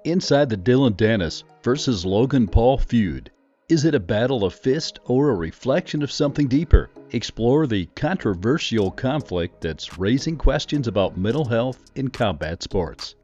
Inside the Dillon Danis versus Logan Paul feud. Is it a battle of fist or a reflection of something deeper? Explore the controversial conflict that's raising questions about mental health in combat sports.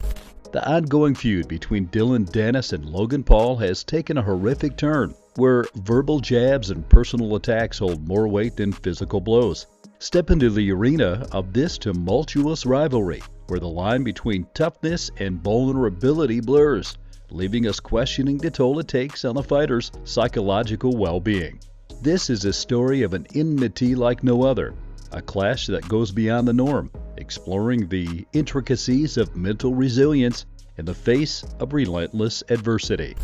The ongoing feud between Dillon Danis and Logan Paul has taken a horrific turn, where verbal jabs and personal attacks hold more weight than physical blows. Step into the arena of this tumultuous rivalry, where the line between toughness and vulnerability blurs, leaving us questioning the toll it takes on the fighter's psychological well-being. This is a story of an enmity like no other, a clash that goes beyond the norm, exploring the intricacies of mental resilience in the face of relentless adversity.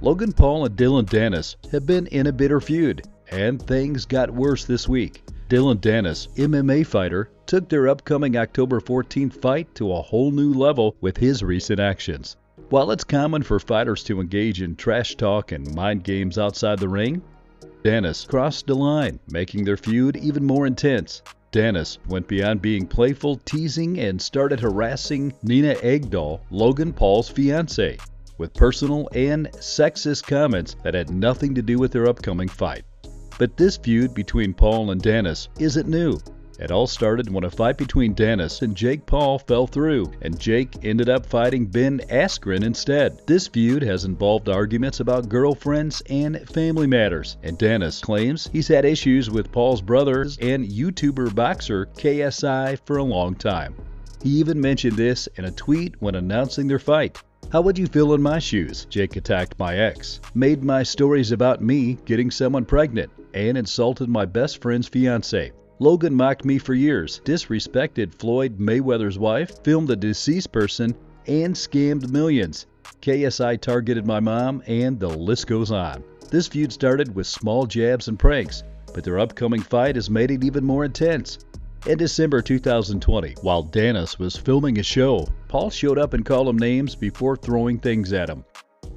Logan Paul and Dillon Danis have been in a bitter feud, and things got worse this week. Dillon Danis, MMA fighter, took their upcoming October 14th fight to a whole new level with his recent actions. While it's common for fighters to engage in trash talk and mind games outside the ring, Danis crossed the line, making their feud even more intense. Danis went beyond being playful, teasing, and started harassing Nina Agdal, Logan Paul's fiancée, with personal and sexist comments that had nothing to do with their upcoming fight. But this feud between Paul and Danis isn't new. It all started when a fight between Danis and Jake Paul fell through, and Jake ended up fighting Ben Askren instead. This feud has involved arguments about girlfriends and family matters, and Danis claims he's had issues with Paul's brothers and YouTuber boxer KSI for a long time. He even mentioned this in a tweet when announcing their fight. "How would you feel in my shoes? Jake attacked my ex, made my stories about me getting someone pregnant, and insulted my best friend's fiancé. Logan mocked me for years, disrespected Floyd Mayweather's wife, filmed a deceased person, and scammed millions. KSI targeted my mom, and the list goes on." This feud started with small jabs and pranks, but their upcoming fight has made it even more intense. In December 2020, while Danis was filming a show, Paul showed up and called him names before throwing things at him.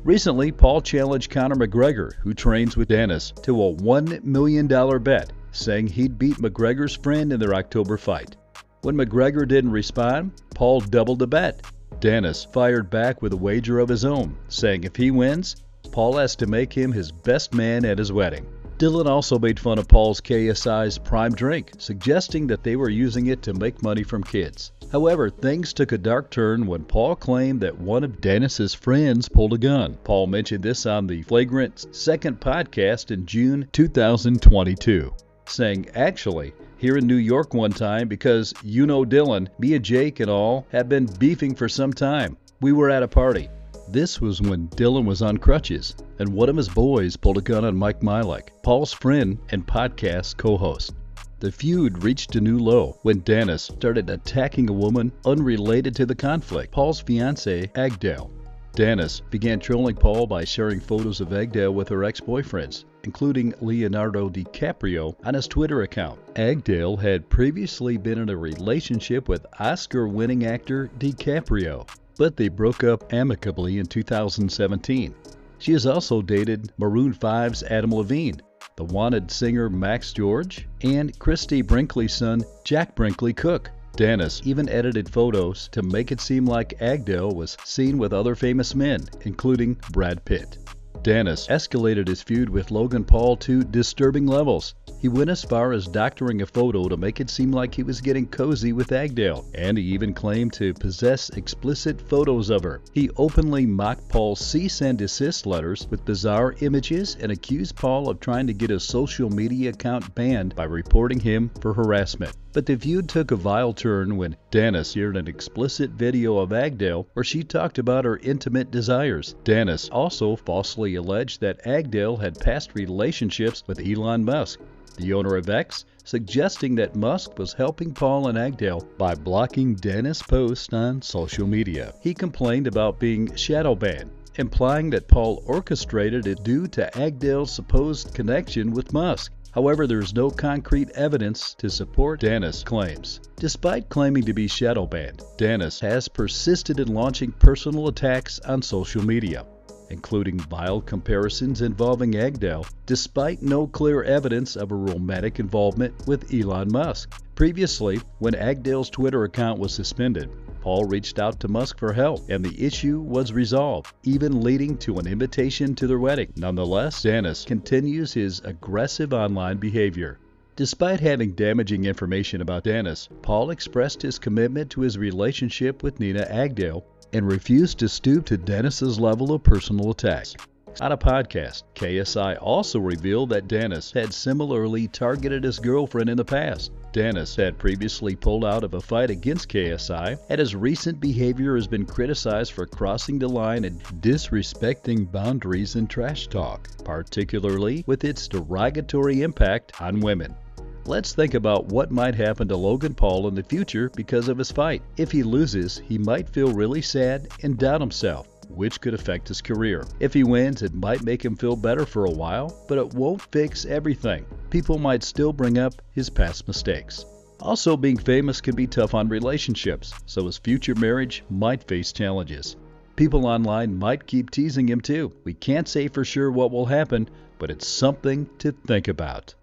Recently, Paul challenged Conor McGregor, who trains with Danis, to a $1 million bet, saying he'd beat McGregor's friend in their October fight. When McGregor didn't respond, Paul doubled the bet. Danis fired back with a wager of his own, saying if he wins, Paul has to make him his best man at his wedding. Dillon also made fun of Paul's KSI's prime drink, suggesting that they were using it to make money from kids. However, things took a dark turn when Paul claimed that one of Danis's friends pulled a gun. Paul mentioned this on the Flagrant Second podcast in June 2022, saying, "Actually, here in New York one time, because you know Dillon, me and Jake and all have been beefing for some time. We were at a party." This was when Dillon was on crutches, and one of his boys pulled a gun on Mike Milek, Paul's friend and podcast co-host. The feud reached a new low when Danis started attacking a woman unrelated to the conflict, Paul's fiancée, Agdal. Danis began trolling Paul by sharing photos of Agdal with her ex-boyfriends, including Leonardo DiCaprio, on his Twitter account. Agdal had previously been in a relationship with Oscar-winning actor DiCaprio, but they broke up amicably in 2017. She has also dated Maroon 5's Adam Levine, the Wanted singer Max George, and Christie Brinkley's son Jack Brinkley Cook. Danis even edited photos to make it seem like Agdal was seen with other famous men, including Brad Pitt. Danis escalated his feud with Logan Paul to disturbing levels. He went as far as doctoring a photo to make it seem like he was getting cozy with Agdal, and he even claimed to possess explicit photos of her. He openly mocked Paul's cease and desist letters with bizarre images and accused Paul of trying to get his social media account banned by reporting him for harassment. But the feud took a vile turn when Danis shared an explicit video of Agdal where she talked about her intimate desires. Danis also falsely alleged that Agdal had past relationships with Elon Musk, the owner of X, suggesting that Musk was helping Paul and Agdal by blocking Danis' posts on social media. He complained about being shadow banned, implying that Paul orchestrated it due to Agdal's supposed connection with Musk. However, there is no concrete evidence to support Danis' claims. Despite claiming to be shadow banned, Danis has persisted in launching personal attacks on social media, including vile comparisons involving Agdal, despite no clear evidence of a romantic involvement with Elon Musk. Previously, when Agdal's Twitter account was suspended, Paul reached out to Musk for help, and the issue was resolved, even leading to an invitation to their wedding. Nonetheless, Danis continues his aggressive online behavior. Despite having damaging information about Danis, Paul expressed his commitment to his relationship with Nina Agdale and refused to stoop to Danis's level of personal attacks. On a podcast, KSI also revealed that Danis had similarly targeted his girlfriend in the past. Danis had previously pulled out of a fight against KSI, and his recent behavior has been criticized for crossing the line and disrespecting boundaries and trash talk, particularly with its derogatory impact on women. Let's think about what might happen to Logan Paul in the future because of his fight. If he loses, he might feel really sad and doubt himself, which could affect his career. If he wins, it might make him feel better for a while, but it won't fix everything. People might still bring up his past mistakes. Also, being famous can be tough on relationships, so his future marriage might face challenges. People online might keep teasing him too. We can't say for sure what will happen, but it's something to think about.